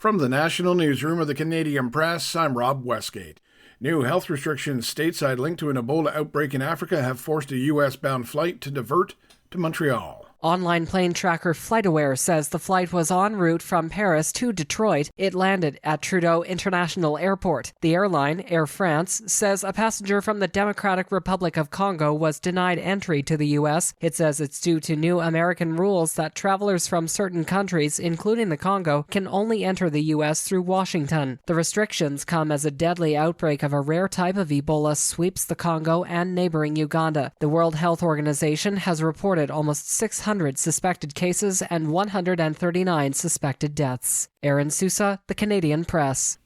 From the National Newsroom of the Canadian Press, I'm Rob Westgate. New health restrictions stateside linked to an Ebola outbreak in Africa have forced a U.S.-bound flight to divert to Montreal. Online plane tracker FlightAware says the flight was en route from Paris to Detroit. It landed at Trudeau International Airport. The airline, Air France, says a passenger from the Democratic Republic of Congo was denied entry to the U.S. It says it's due to new American rules that travelers from certain countries, including the Congo, can only enter the U.S. through Washington. The restrictions come as a deadly outbreak of a rare type of Ebola sweeps the Congo and neighboring Uganda. The World Health Organization has reported almost 600 suspected cases and 139 suspected deaths. Aaron Sousa, The Canadian Press.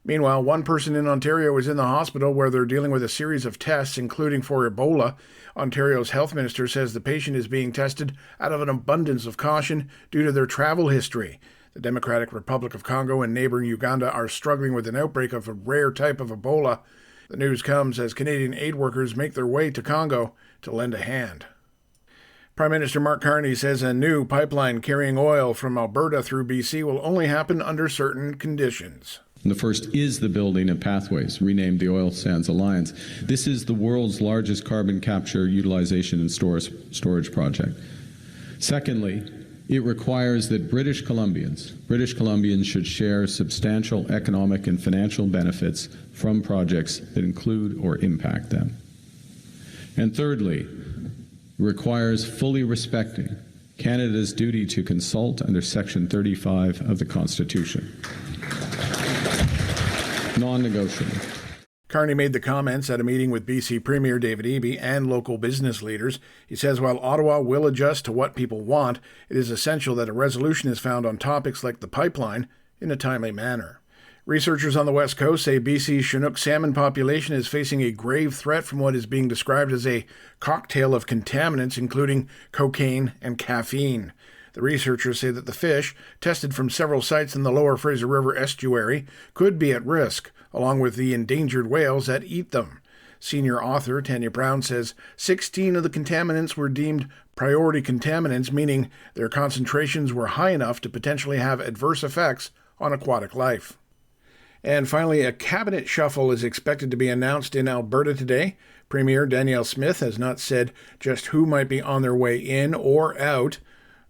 Meanwhile, one person in Ontario is in the hospital where they're dealing with a series of tests, including for Ebola. Ontario's health minister says the patient is being tested out of an abundance of caution due to their travel history. The Democratic Republic of Congo and neighboring Uganda are struggling with an outbreak of a rare type of Ebola. The news comes as Canadian aid workers make their way to Congo to lend a hand. Prime Minister Mark Carney says a new pipeline carrying oil from Alberta through BC will only happen under certain conditions. The first is the building of Pathways, renamed the Oil Sands Alliance. This is the world's largest carbon capture, utilization, and storage project. Secondly, it requires that British Columbians should share substantial economic and financial benefits from projects that include or impact them. And thirdly, requires fully respecting Canada's duty to consult under Section 35 of the Constitution. Non-negotiable. Carney made the comments at a meeting with BC Premier David Eby and local business leaders. He says while Ottawa will adjust to what people want, it is essential that a resolution is found on topics like the pipeline in a timely manner. Researchers on the West Coast say BC's Chinook salmon population is facing a grave threat from what is being described as a cocktail of contaminants, including cocaine and caffeine. The researchers say that the fish, tested from several sites in the lower Fraser River estuary, could be at risk, along with the endangered whales that eat them. Senior author Tanya Brown says 16 of the contaminants were deemed priority contaminants, meaning their concentrations were high enough to potentially have adverse effects on aquatic life. And finally, a cabinet shuffle is expected to be announced in Alberta today. Premier Danielle Smith has not said just who might be on their way in or out.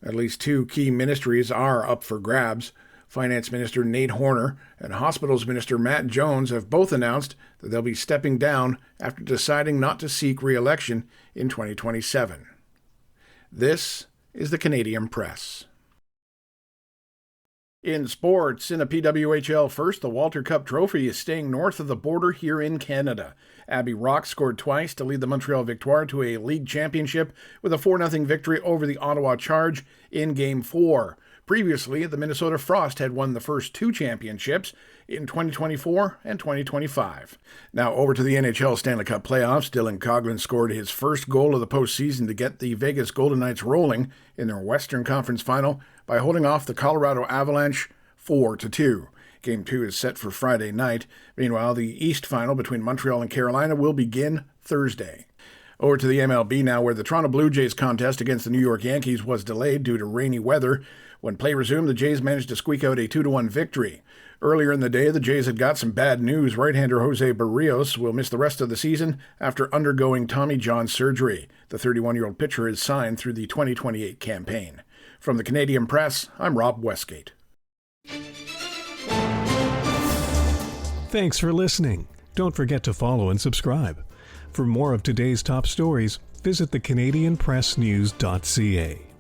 At least two key ministries are up for grabs. Finance Minister Nate Horner and Hospitals Minister Matt Jones have both announced that they'll be stepping down after deciding not to seek re-election in 2027. This is the Canadian Press. In sports, in a PWHL first, the Walter Cup Trophy is staying north of the border here in Canada. Abby Rock scored twice to lead the Montreal Victoire to a league championship with a 4-0 victory over the Ottawa Charge in Game 4. Previously, the Minnesota Frost had won the first two championships in 2024 and 2025. Now over to the NHL Stanley Cup playoffs. Dylan Coghlan scored his first goal of the postseason to get the Vegas Golden Knights rolling in their Western Conference final by holding off the Colorado Avalanche 4-2. Game 2 is set for Friday night. Meanwhile, the East final between Montreal and Carolina will begin Thursday. Over to the MLB now, where the Toronto Blue Jays contest against the New York Yankees was delayed due to rainy weather. When play resumed, the Jays managed to squeak out a 2-1 victory. Earlier in the day, the Jays had got some bad news. Right-hander Jose Barrios will miss the rest of the season after undergoing Tommy John surgery. The 31-year-old pitcher is signed through the 2028 campaign. From the Canadian Press, I'm Rob Westgate. Thanks for listening. Don't forget to follow and subscribe. For more of today's top stories, visit thecanadianpressnews.ca.